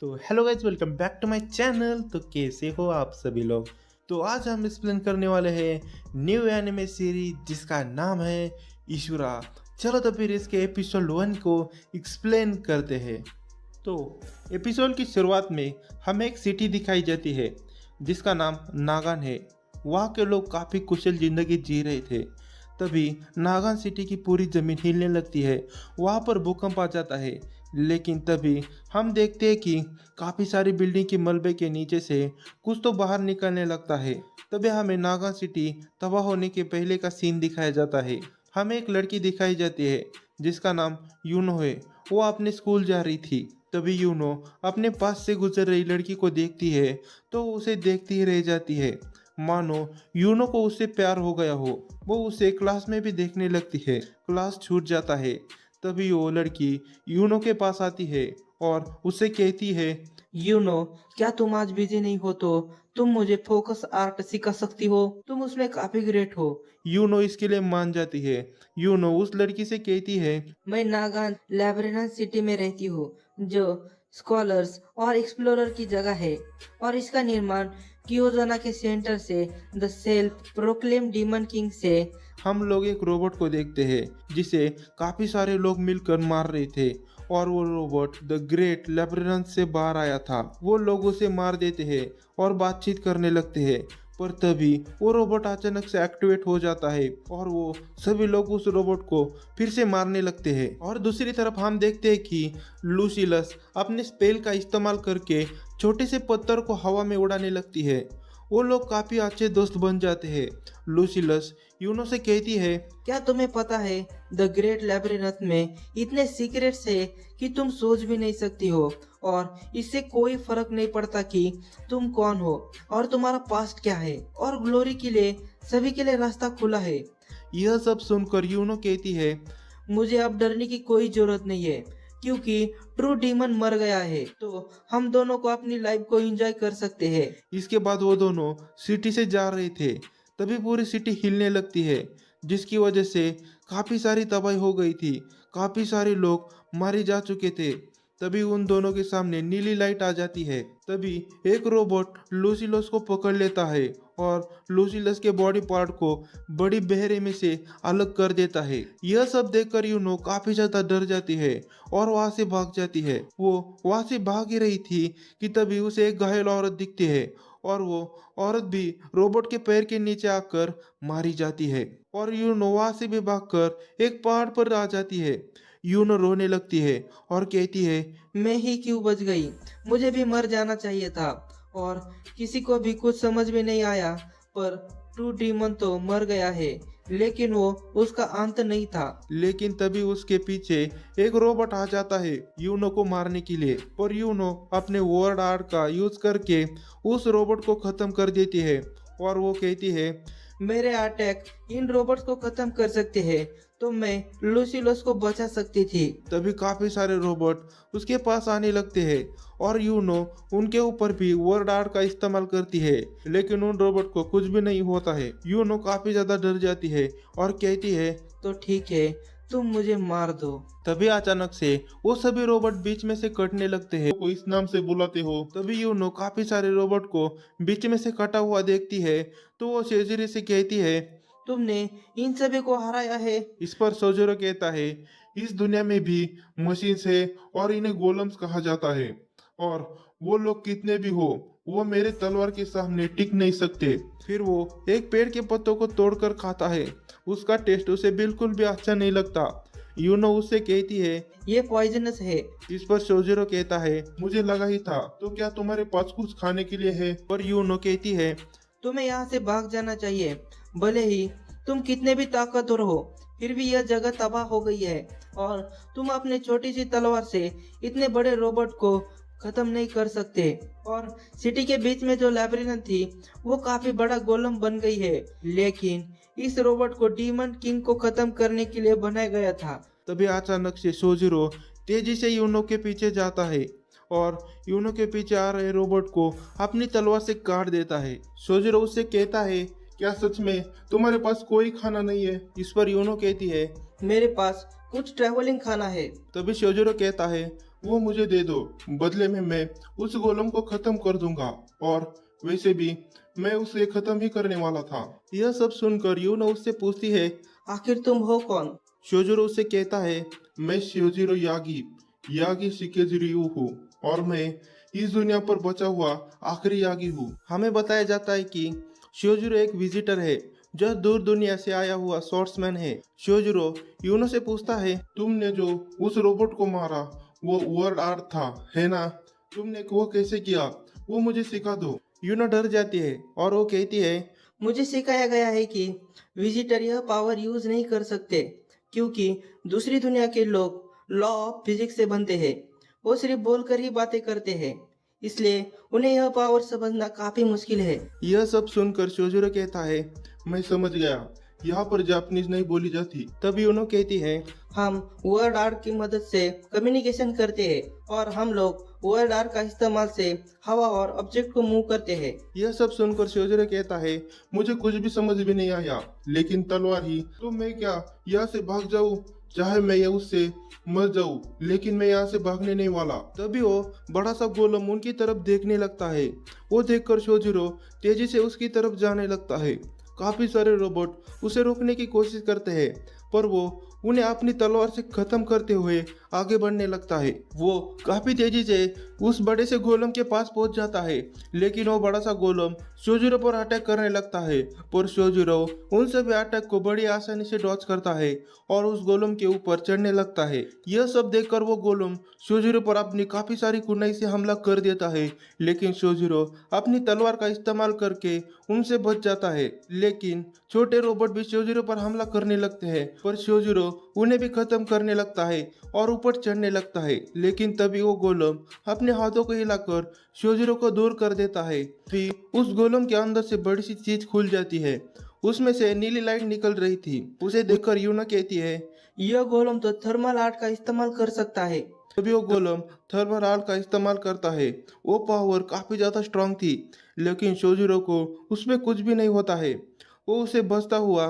तो hello guys, welcome back to my channel. तो कैसे हो आप सभी लोग। तो आज हम एक्सप्लेन करने वाले हैं न्यू एनिमे सीरीज जिसका नाम है ईशुरा। चलो तो फिर इसके एपिसोड 1 को एक्सप्लेन करते हैं। तो एपिसोड की शुरुआत में हमें एक सिटी दिखाई जाती है जिसका नाम नागान है। वहाँ के लोग काफ़ी कुशल जिंदगी जी रहे थे। तभी नागान सिटी की पूरी ज़मीन हिलने लगती है। वहाँ पर भूकंप आ जाता है। लेकिन तभी हम देखते हैं कि काफ़ी सारी बिल्डिंग के मलबे के नीचे से कुछ तो बाहर निकलने लगता है। तभी हमें नागान सिटी तबाह होने के पहले का सीन दिखाया जाता है। हमें एक लड़की दिखाई जाती है जिसका नाम यूनो है। वो अपने स्कूल जा रही थी। तभी यूनो अपने पास से गुजर रही लड़की को देखती है तो उसे देखती ही रह जाती है, मानो यूनो को उससे प्यार हो गया हो। वो उसे क्लास में भी देखने लगती है। क्लास छूट जाता है। तभी वो लड़की यूनो के पास आती है और उससे कहती है, यू नो क्या तुम आज बिजी नहीं हो तो तुम मुझे फोकस आर्ट सिखा सकती हो। तुम उसमें काफी ग्रेट हो। यूनो इसके लिए मान जाती है। यूनो उस लड़की से कहती है, मैं नागान लेबरेंस सिटी में रहती हूँ जो स्कॉलर्स और एक्सप्लोरर की जगह है और इसका निर्माण कियोजना के सेंटर से the self proclaim demon king से। हम लोग एक रोबोट को देखते हैं जिसे काफी सारे लोग मिलकर मार रहे थे और वो रोबोट द ग्रेट लेब्रेंस से बाहर आया था। वो लोग उसे मार देते हैं और बातचीत करने लगते हैं। पर तभी वो रोबोट अचानक से एक्टिवेट हो जाता है और वो सभी लोग उस रोबोट को फिर से मारने लगते हैं। और दूसरी तरफ हम देखते हैं कि लूसिलस अपने स्पेल का इस्तेमाल करके छोटे से पत्थर को हवा में उड़ाने लगती है। वो लोग काफी अच्छे दोस्त बन जाते हैं। लूसिलस यूनो से कहती है, क्या तुम्हें पता है द ग्रेट लेबरिंथ में इतने सीक्रेट्स है कि तुम सोच भी नहीं सकती हो और इससे कोई फर्क नहीं पड़ता कि तुम कौन हो और तुम्हारा पास्ट क्या है और ग्लोरी के लिए सभी के लिए रास्ता खुला है। यह सब सुनकर यूनो कहती है, मुझे अब डरने की कोई जरूरत नहीं है क्योंकि ट्रू डीमन मर गया है तो हम दोनों को अपनी लाइफ को एंजॉय कर सकते हैं। इसके बाद वो दोनों सिटी से जा रहे थे। तभी पूरी सिटी हिलने लगती है जिसकी वजह से काफ़ी सारी तबाही हो गई थी। काफ़ी सारे लोग मारे जा चुके थे। तभी उन दोनों के सामने नीली लाइट आ जाती है। तभी एक रोबोट लूसिलस को पकड़ लेता है और लूसिलस के बॉडी पार्ट को बड़ी बहरे में से अलग कर देता है। यह सब देखकर यूनो काफ़ी ज़्यादा डर जाती है और वहाँ से भाग जाती है। वो वहाँ से भाग ही रही थी कि तभी उसे एक घायल औरत दिखती है और वो औरत भी रोबोट के पैर के नीचे आकर मारी जाती है। और यूनो वहाँ से भी भागकर एक पहाड़ पर आ जाती है। यूनो रोने लगती है और कहती है, मैं ही क्यों बच गई, मुझे भी मर जाना चाहिए था और किसी को भी कुछ समझ में नहीं आया। पर ट्रू डीमन तो मर गया है लेकिन वो उसका अंत नहीं था। लेकिन तभी उसके पीछे एक रोबोट आ जाता है यूनो को मारने के लिए। पर यूनो अपने वर्ड आर्ट का यूज करके उस रोबोट को खत्म कर देती है और वो कहती है, मेरे अटैक इन रोबोट्स को खत्म कर सकते हैं तो मैं लूसिलस को बचा सकती थी। तभी काफी सारे रोबोट उसके पास आने लगते हैं और यूनो उनके ऊपर भी वर्ड आर्ट का इस्तेमाल करती है। लेकिन उन रोबोट को कुछ भी नहीं होता है। यूनो काफी ज्यादा डर जाती है और कहती है, तो ठीक है, तुम मुझे मार दो। तभी अचानक से वो सभी रोबोट बीच में से कटने लगते हैं। को इस नाम से बुलाते हो। तभी यूनो काफी सारे रोबोट को बीच में से कटा हुआ देखती है तो वो शेजरी से कहती है, तुमने इन सभी को हराया है। इस पर सोजोरो कहता है, इस दुनिया में भी मशीन्स है और इन्हें गोलम्स कहा जाता है और वो लोग कितने भी हो वो मेरे तलवार के सामने टिक नहीं सकते। फिर वो एक पेड़ के पत्तों को तोड़कर खाता है। उसका टेस्ट उसे बिल्कुल भी अच्छा नहीं लगता। यूनो उससे कहती है, ये पॉइजनस है। इस पर सोजेरो कहता है, मुझे लगा ही था। तो क्या तुम्हारे पास कुछ खाने के लिए है? पर यूनो कहती है, तुम्हें यहाँ से भाग जाना चाहिए। भले ही तुम कितने भी ताकतवर हो फिर भी यह जगह तबाह हो गई है और तुम अपने छोटी सी तलवार से इतने बड़े रोबोट को खत्म नहीं कर सकते। और सिटी के बीच में जो लैब्रिन्थ थी वो काफी बड़ा गोलम बन गई है लेकिन इस रोबोट को डीमन किंग को खत्म करने के लिए बनाया गया था। तभी अचानक से सोजिरो तेजी से यूनो के पीछे जाता है और यूनो के पीछे आ रहे रोबोट को अपनी तलवार से काट देता है। सोजिरो उससे कहता है, क्या सच में तुम्हारे पास कोई खाना नहीं है? इस पर यूनो कहती है, मेरे पास कुछ ट्रैवलिंग खाना है। तभी सोजिरो कहता है, वो मुझे दे दो, बदले में मैं उस गोलम को खत्म कर दूंगा, और वैसे भी मैं उसे खत्म ही करने वाला था। यह सब सुनकर यूनो उससे पूछती है, आखिर तुम हो कौन? शोजुरो उससे कहता है, मैं शोजिरो यागी यागी शिकेजुरु हूँ, और मैं इस दुनिया पर बचा हुआ आखिरी यागी हूँ। हमें बताया जाता है कि शोजुरो एक विजिटर है जो दूर दुनिया से आया हुआ स्वॉर्ड्समैन है। शोजुरो यूनो से पूछता है, तुमने जो उस रोबोट को मारा वो वर्ड आर्ट था, है ना? तुमने वो कैसे किया, वो मुझे सिखा दो। यूनो डर जाती है और वो कहती है, मुझे सिखाया गया है कि विजिटर यह पावर यूज नहीं कर सकते क्योंकि दूसरी दुनिया के लोग लॉ ऑफ फिजिक्स से बनते हैं। वो सिर्फ बोलकर ही बातें करते हैं, इसलिए उन्हें यह पावर समझना काफी मुश्किल है। यह सब सुनकर शोजुरो कहता है, मैं समझ गया, यहाँ पर जापानीज नहीं बोली जाती। तब यूनो कहती है, हम वर्ड आर्ट की मदद से कम्युनिकेशन करते हैं और हम लोग वर्ड आर्ट का इस्तेमाल से हवा और ऑब्जेक्ट को मूव करते हैं। यह सब सुनकर शोजुरो कहता है, मुझे कुछ भी समझ भी नहीं आया, लेकिन तलवार ही तो मैं क्या यहाँ से भाग जाऊँ? चाहे मैं ये उससे मर जाऊँ, लेकिन मैं यहाँ से भागने नहीं वाला। तभी वो बड़ा सा गोलम उनकी तरफ देखने लगता है। वो देखकर शोजुरो तेजी से उसकी तरफ जाने लगता है। काफी सारे रोबोट उसे रोकने की कोशिश करते हैं, पर वो उन्हें अपनी तलवार से खत्म करते हुए आगे बढ़ने लगता है। वो काफी तेजी से उस बड़े से गोलम के पास पहुंच जाता है, लेकिन वो बड़ा सा गोलम शोजुरो पर अटैक करने लगता है, पर शोजुरो उन सभी अटैक को बड़ी आसानी से डॉच करता है और उस गोलम के ऊपर चढ़ने लगता है। यह सब देखकर वो गोलम शोजुरो पर अपनी काफी सारी कुनाई से हमला कर देता है, लेकिन शोजुरो अपनी तलवार का इस्तेमाल करके उनसे बच जाता है। लेकिन छोटे रोबोट भी शोजुरो पर हमला करने लगते हैं, पर शोजुरो उन्हें भी खत्म करने लगता है और ऊपर चढ़ने लगता है। लेकिन तभी वो गोलम अपने हाथों को हिलाकर शोजुरो को दूर कर देता है। फिर उस गोलम के अंदर से बड़ी सी चीज खुल जाती है, उसमें से नीली लाइट निकल रही थी। उसे देखकर यूना कहती है, यह गोलम तो थर्मल आर्ट का इस्तेमाल कर सकता है। तभी वो गोलम थर्मल आर्ट का इस्तेमाल करता है। वो पावर काफी ज्यादा स्ट्रांग थी, लेकिन शोजुरो को उसमें कुछ भी नहीं होता है। वो उसे बचता हुआ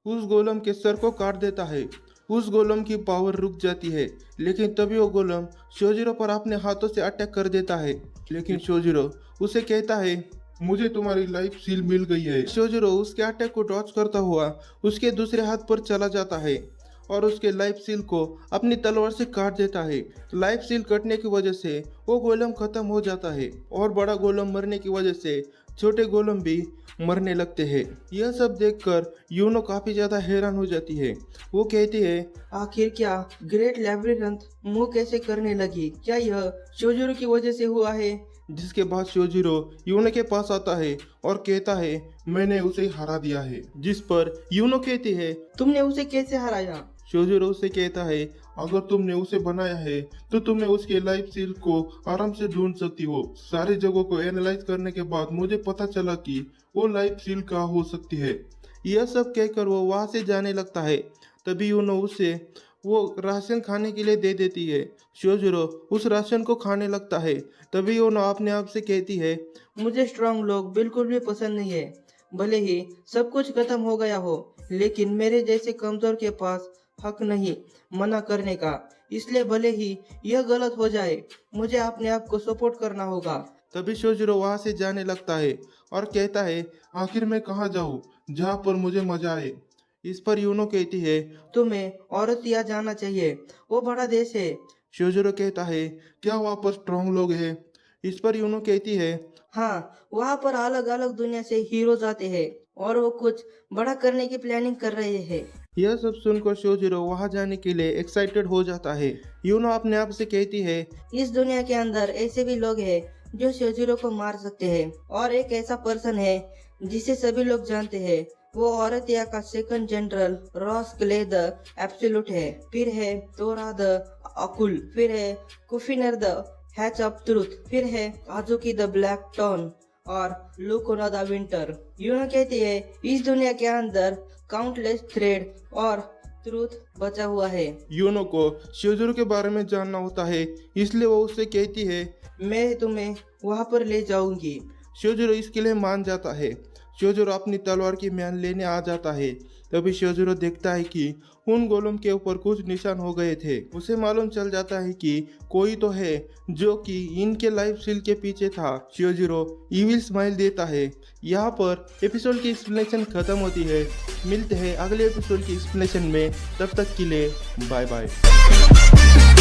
उस गोलम के सर को काट देता है। उस गोलम की पावर रुक जाती है, लेकिन तभी वो गोलम शोजुरो पर अपने हाथों से अटैक कर देता है। लेकिन शोजुरो उसे कहता है, मुझे तुम्हारी लाइफ सील मिल गई है। शोजुरो उसके अटैक को डॉच करता हुआ उसके दूसरे हाथ पर चला जाता है और उसके लाइफ सील को अपनी तलवार से काट देता है। लाइफ सील कटने की वजह से वो गोलम खत्म हो जाता है और बड़ा गोलम मरने की वजह से छोटे गोलम भी मरने लगते हैं। यह सब देखकर यूनो काफी ज्यादा हैरान हो जाती है। वो कहती है, आखिर क्या ग्रेट लैब्रिथंथ मूव कैसे करने लगी? क्या यह शोजुरो की वजह से हुआ है? जिसके बाद शोजुरो यूनो के पास आता है और कहता है, मैंने उसे हरा दिया है। जिस पर यूनो कहती है, तुमने उसे कैसे हराया? शोजुरो उसे कहता है, अगर तुमने उसे बनाया है तो तुम्हें उसके लाइफ सील को आराम से ढूंढ सकती हो। सारी जगहों को एनालाइज करने के बाद मुझे पता चला कि वो लाइफ सील कहाँ हो सकती है। यह सब कहकर वो वहां से जाने लगता है। तभी यूनो उसे वो राशन खाने के लिए दे देती है। शोजुरो उस राशन को खाने लगता है। तभी यूनो अपने आप से कहती है, मुझे स्ट्रांग लोग बिल्कुल भी पसंद नहीं है। भले ही सब कुछ खत्म हो गया हो, लेकिन मेरे जैसे कमजोर के पास हक नहीं मना करने का। इसलिए भले ही यह गलत हो जाए, मुझे अपने आप को सपोर्ट करना होगा। तभी शोजुरो वहां से जाने लगता है और कहता है, आखिर मैं कहाँ जाऊँ जहाँ पर मुझे मजा आए। इस पर यूनो कहती है, तुम्हें औरतिया जाना चाहिए, वो बड़ा देश है। शोजुरो कहता है, क्या वहाँ पर स्ट्रॉन्ग लोग हैं? इस पर यूनो कहती है, हाँ, वहाँ पर अलग अलग दुनिया से हीरोज आते हैं और वो कुछ बड़ा करने की प्लानिंग कर रहे हैं। यह सब सुनकर शोजुरो वहां जाने के लिए एक्साइटेड हो जाता है। यूनो अपने आप से कहती है, इस दुनिया के अंदर ऐसे भी लोग हैं जो शोजुरो को मार सकते हैं, और एक ऐसा पर्सन है जिसे सभी लोग जानते हैं। वो औरतिया का second general Ross clay the absolute है। फिर है तोरा द अकुल, फिर है कुफिनर द हैच ऑफ ट्रूथ, फिर है आजुकी द ब्लैक टॉन और लुकोना द विंटर। यूनो कहती है, इस दुनिया के अंदर काउंटलेस थ्रेड और ट्रूथ बचा हुआ है। यूनो को शोजुरो के बारे में जानना होता है, इसलिए वो उससे कहती है, मैं तुम्हें वहाँ पर ले जाऊंगी। शोजुरो इसके लिए मान जाता है। शियोजिरो अपनी तलवार की म्यान लेने आ जाता है। तभी शियोजिरो देखता है कि उन गोलम के ऊपर कुछ निशान हो गए थे। उसे मालूम चल जाता है कि कोई तो है जो कि इनके लाइफ स्टील के पीछे था। शियोजिरो इविल स्माइल देता है। यहाँ पर एपिसोड की एक्सप्लेनेशन खत्म होती है। मिलते हैं अगले एपिसोड की एक्सप्लेनेशन में, तब तक के लिए बाय बाय।